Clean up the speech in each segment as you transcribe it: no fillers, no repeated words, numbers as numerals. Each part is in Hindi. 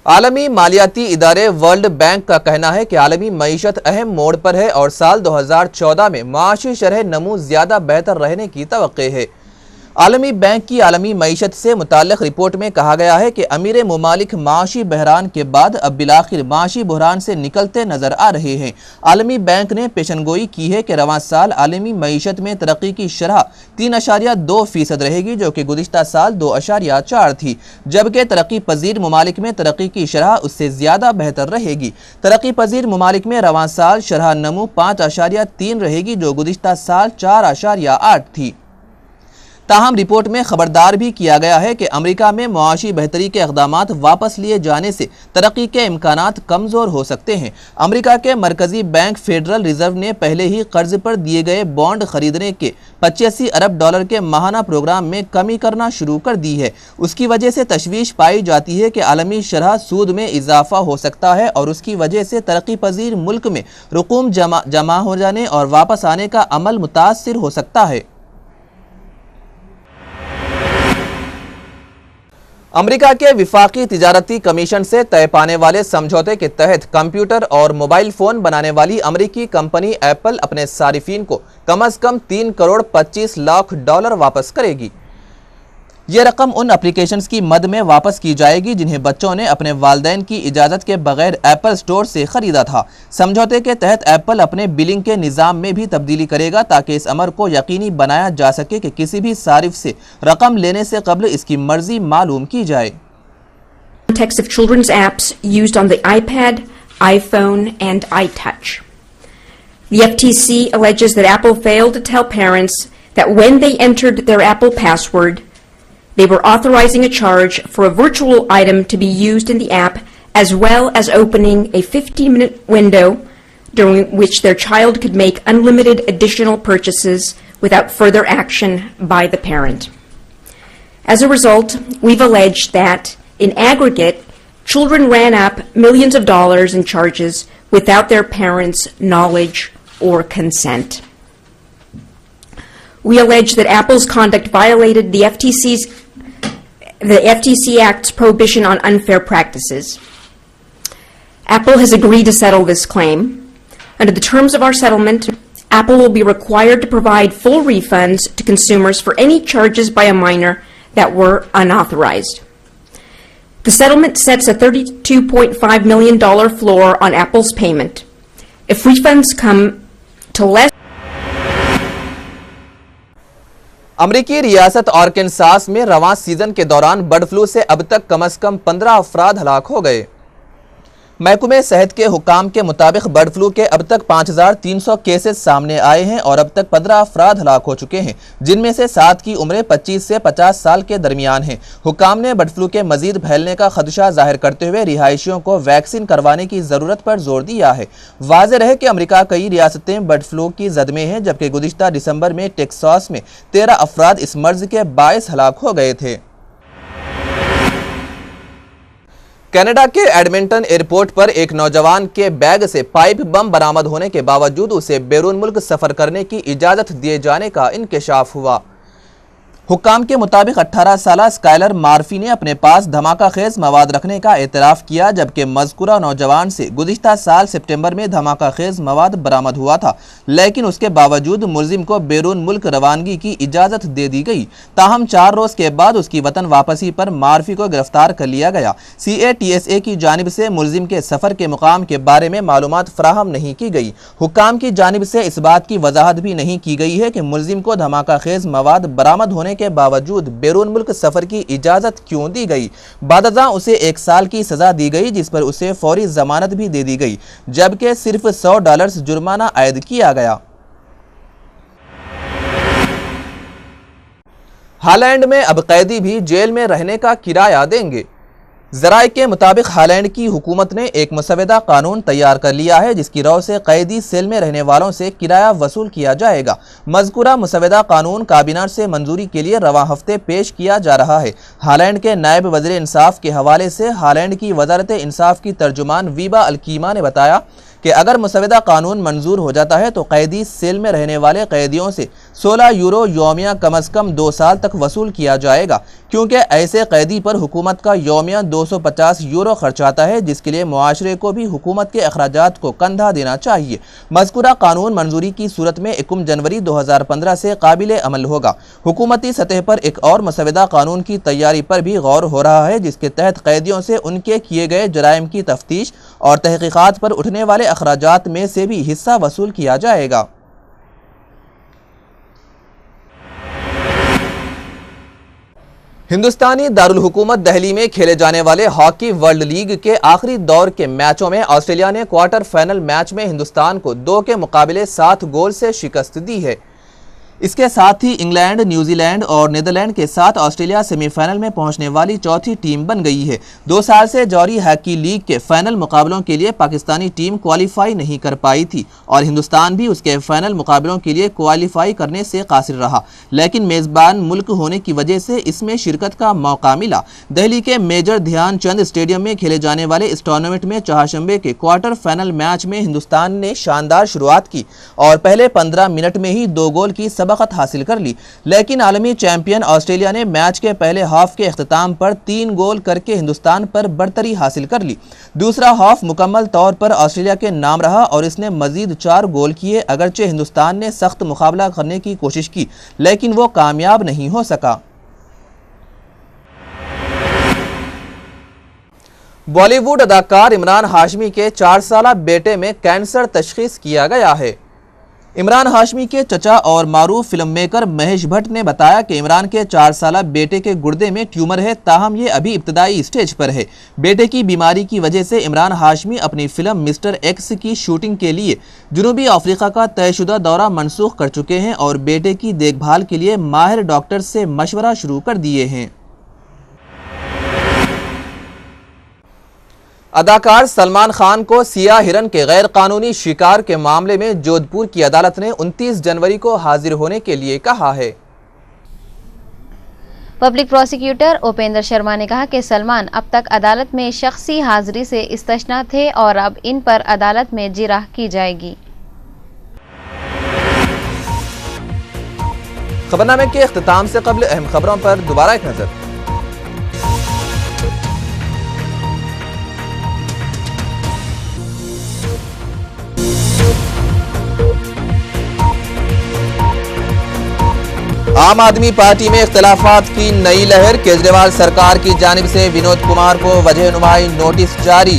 आलमी मालियाती इदारे वर्ल्ड बैंक का कहना है कि आलमी मईशत अहम मोड़ पर है और साल 2014 में माशी शरह नमू ज्यादा बेहतर रहने की तवक्के है। आलमी बैंक की आलमी मईशत से मुताल्लिक़ रिपोर्ट में कहा गया है कि अमीर मुमालिक माशी बहरान के बाद अब बिलाखिर माशी बहरान से निकलते नजर आ रहे हैं। आलमी बैंक ने पेशनगोई की है कि रवां साल आलमी मईशत में तरक्की की शरह 3.2% रहेगी, जो कि गुज़िश्ता साल 2.4 थी, जबकि तरक्की पजीर ममालिक में तरक्की की शरह उससे ज़्यादा बेहतर रहेगी। तरक्की पजीर ममालिक में रवां साल शरह नमू 5.3 रहेगी, जो गुज़िश्ता साल 4.8 थी। ताहम रिपोर्ट में खबरदार भी किया गया है कि अमेरिका में मुआशी बेहतरी के इक़दामात वापस लिए जाने से तरक्की के इम्कानात कमज़ोर हो सकते हैं। अमेरिका के मरकज़ी बैंक फेडरल रिजर्व ने पहले ही कर्ज पर दिए गए बॉन्ड खरीदने के 85 अरब डॉलर के माहाना प्रोग्राम में कमी करना शुरू कर दी है। उसकी वजह से तशवीश पाई जाती है कि आलमी शरह सूद में इजाफा हो सकता है और उसकी वजह से तरक्की पजीर मुल्क में रकूम जमा हो जाने और वापस आने का अमल मुतासिर हो सकता है। अमेरिका के विफाकी तिजारती कमीशन से तय पाने वाले समझौते के तहत कंप्यूटर और मोबाइल फोन बनाने वाली अमेरिकी कंपनी एप्पल अपने सारिफीन को कम से कम 3 करोड़ 25 लाख डॉलर वापस करेगी। ये रकम उन एप्लीकेशंस की मद में वापस की जाएगी जिन्हें बच्चों ने अपने वालिदैन की इजाज़त के बगैर एप्पल स्टोर से ख़रीदा था। समझौते के तहत एप्पल अपने बिलिंग के निज़ाम में भी तब्दीली करेगा ताकि इस अमर को यकीनी बनाया जा सके कि किसी भी सारिफ से रकम लेने से कब्ल इसकी मर्जी मालूम की जाए। Context of children's apps used on the iPad, iPhone, and iTouch. The FTC alleges that Apple failed to tell parents that when they entered their Apple password, they were authorizing a charge for a virtual item to be used in the app, as well as opening a 15-minute window during which their child could make unlimited additional purchases without further action by the parent. As a result, we've alleged that, in aggregate, children ran up millions of dollars in charges without their parents' knowledge or consent. We allege that Apple's conduct violated the FTC Act's prohibition on unfair practices. Apple has agreed to settle this claim. Under the terms of our settlement, Apple will be required to provide full refunds to consumers for any charges by a minor that were unauthorized. The settlement sets a $32.5 million floor on Apple's payment. If refunds come to less अमरीकी रियासत आर्कनसास में रवां सीजन के दौरान बर्ड फ्लू से अब तक कम से कम 15 अफराद हलाक हो गए। महकमे सेहत के हुकाम के मुताबिक बर्ड फ्लू के अब तक 5300 केसेस सामने आए हैं और अब तक 15 अफराद हलाक हो चुके हैं, जिनमें से 7 की उम्रें 25 से 50 साल के दरमियान हैं। हुकाम ने बर्ड फ्लू के मजीद फैलने का खदशा जाहिर करते हुए रिहायशियों को वैक्सीन करवाने की ज़रूरत पर जोर दिया है। वाज़ेह रहे कि अमेरिका कई रियासतें बर्ड फ्लू की जद में हैं, जबकि गुज़िश्ता दिसंबर में टेक्सास में 13 अफराद इस मर्ज के बायस हलाक हो गए थे। कनाडा के एडमिंटन एयरपोर्ट पर एक नौजवान के बैग से पाइप बम बरामद होने के बावजूद उसे बैरून मुल्क सफ़र करने की इजाज़त दिए जाने का इंकशाफ हुआ। हुक्काम के मुताबिक 18 साला स्काइलर मार्फी ने अपने पास धमाका खेज मवाद रखने का एतराफ़ किया, जबकि मज़कूरा नौजवान से गुज़िश्ता साल सितंबर में धमाका खेज मवाद बरामद हुआ था, लेकिन उसके बावजूद मुलजिम को बैरून मुल्क रवानगी की इजाज़त दे दी गई। ताहम 4 रोज़ के बाद उसकी वतन वापसी पर मार्फी को गिरफ्तार कर लिया गया। CATSA की जानिब से मुलजिम के सफ़र के मुकाम के बारे में मालूमात फराहम नहीं की गई। हुक्काम की जानिब से इस बात की वजाहत भी नहीं की गई है कि मुलजिम को धमाका खेज मवाद बरामद होने के बावजूद बैरून मुल्क सफर की इजाजत क्यों दी गई। बादजा उसे 1 साल की सजा दी गई, जिस पर उसे फौरी जमानत भी दे दी गई, जबकि सिर्फ $100 जुर्माना आयद किया गया। हालैंड में अब कैदी भी जेल में रहने का किराया देंगे। ज़राए के मुताबिक हालैंड की हुकूमत ने एक मुसवदा कानून तैयार कर लिया है, जिसकी रौ से कैदी सेल में रहने वालों से किराया वसूल किया जाएगा। मज़कूरा मुसवदा कानून काबीना से मंजूरी के लिए रवा हफ्ते पेश किया जा रहा है। हालैंड के नायब वज़ीर इंसाफ के हवाले से हालैंड की वज़ारत इंसाफ की तर्जुमान वीबा अलकीमा ने बताया कि अगर मुसवदा कानून मंजूर हो जाता है तो कैदी सेल में रहने वाले कैदियों से 16 यूरो यौमिया कम अज़ कम 2 साल तक वसूल किया जाएगा, क्योंकि ऐसे कैदी पर हुकूमत का यौमिया 250 यूरो खर्च आता है, जिसके लिए मुआशरे को भी हुकूमत के अखराजात को कंधा देना चाहिए। मज़कूरा कानून मंजूरी की सूरत में 1 जनवरी 2015 से काबिल अमल होगा। हुकूमती सतह पर एक और मुसवदा कानून की तैयारी पर भी गौर हो रहा है, जिसके तहत कैदियों से उनके किए गए जराइम की तफ्तीश और तहकीकात पर उठने वाले अखराजात में से भी हिस्सा वसूल किया जाएगा। हिंदुस्तानी दारुल हुकूमत दिल्ली में खेले जाने वाले हॉकी वर्ल्ड लीग के आखिरी दौर के मैचों में ऑस्ट्रेलिया ने क्वार्टर फाइनल मैच में हिंदुस्तान को 2 के मुकाबले 7 गोल से शिकस्त दी है। इसके साथ ही इंग्लैंड, न्यूजीलैंड और नीदरलैंड के साथ ऑस्ट्रेलिया सेमीफाइनल में पहुंचने वाली चौथी टीम बन गई है। 2 साल से जारी हॉकी लीग के फाइनल मुकाबलों के लिए पाकिस्तानी टीम क्वालिफाई नहीं कर पाई थी और हिंदुस्तान भी उसके फाइनल मुकाबलों के लिए क्वालिफाई करने से कासिर रहा, लेकिन मेज़बान मुल्क होने की वजह से इसमें शिरकत का मौका मिला। दिल्ली के मेजर ध्यानचंद स्टेडियम में खेले जाने वाले इस टूर्नामेंट में चहारशंबे के क्वार्टर फाइनल मैच में हिंदुस्तान ने शानदार शुरुआत की और पहले 15 मिनट में ही 2 गोल की सबकत हासिल कर ली, लेकिन आलमी चैंपियन ऑस्ट्रेलिया ने मैच के पहले हाफ के इख्तिताम पर 3 गोल करके हिंदुस्तान पर बढ़तरी हासिल कर ली। दूसरा हाफ मुकम्मल तौर पर ऑस्ट्रेलिया के नाम रहा और इसने मजीद 4 गोल किए। अगरचे हिंदुस्तान ने सख्त मुकाबला करने की कोशिश की, लेकिन वो कामयाब नहीं हो सका। बॉलीवुड अदाकार इमरान हाशमी के 4 साला बेटे में कैंसर तशखीस किया गया है। इमरान हाशमी के चचा और मारूफ फिल्म मेकर महेश भट्ट ने बताया कि इमरान के 4 साला बेटे के गुर्दे में ट्यूमर है, ताहम ये अभी इब्तदाई स्टेज पर है। बेटे की बीमारी की वजह से इमरान हाशमी अपनी फिल्म मिस्टर एक्स की शूटिंग के लिए जनूबी अफ्रीका का तयशुदा दौरा मनसूख कर चुके हैं और बेटे की देखभाल के लिए माहिर डॉक्टर से मशवरा शुरू कर दिए हैं। अदाकार सलमान खान को सियाह हिरन के गैर कानूनी शिकार के मामले में जोधपुर की अदालत ने 29 जनवरी को हाजिर होने के लिए कहा है। पब्लिक प्रोसिक्यूटर उपेंद्र शर्मा ने कहा कि सलमान अब तक अदालत में शख्सी हाजिरी से इस्तस्ना थे और अब इन पर अदालत में जिरह की जाएगी। खबरनामे के इख्तिताम से कबल अहम खबरों पर दोबारा एक नजर। आम आदमी पार्टी में इख्तिलाफात की नई लहर, केजरीवाल सरकार की जानिब से विनोद कुमार को वजह नुमाई नोटिस जारी।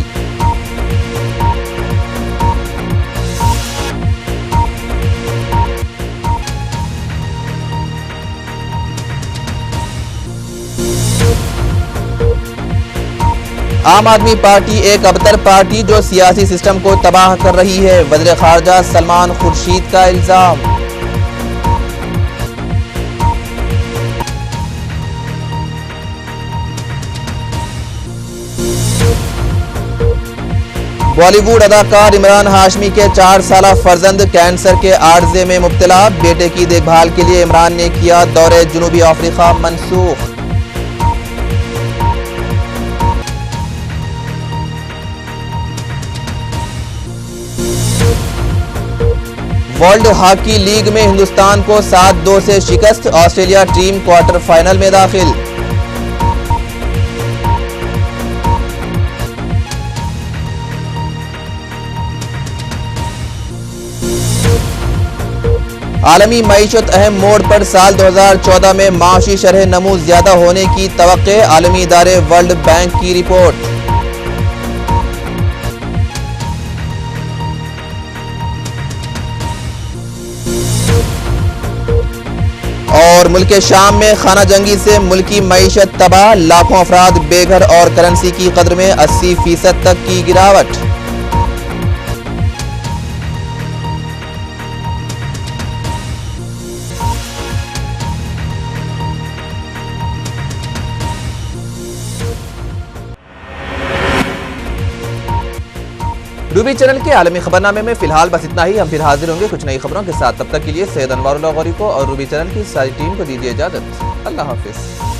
आम आदमी पार्टी एक अबतर पार्टी जो सियासी सिस्टम को तबाह कर रही है, वज़ीर खारजा सलमान खुर्शीद का इल्जाम। बॉलीवुड अदाकार इमरान हाशमी के 4 साला फर्जंद कैंसर के आर्जे में मुब्तला, बेटे की देखभाल के लिए इमरान ने किया दौरे जनूबी अफ्रीका मनसूख। वर्ल्ड हॉकी लीग में हिंदुस्तान को 7-2 से शिकस्त, ऑस्ट्रेलिया टीम क्वार्टर फाइनल में दाखिल। आलमी मईशत अहम मोड़ पर, साल 2014 में माशी शरह नमू ज्यादा होने की तवक्के, आलमी इदारे वर्ल्ड बैंक की रिपोर्ट। और मुल्क शाम में खाना जंगी से मुल्की मईशत तबाह, लाखों अफराद बेघर और करेंसी की कदर में 80% तक की गिरावट। रूबी चैनल के आलमी खबरनामे में फिलहाल बस इतना ही। हम फिर हाजिर होंगे कुछ नई खबरों के साथ। तब तक के लिए सैयद अनवारुल्लाह गौरी को और रूबी चैनल की सारी टीम को दीजिए इजाजत। अल्लाह हाफिज।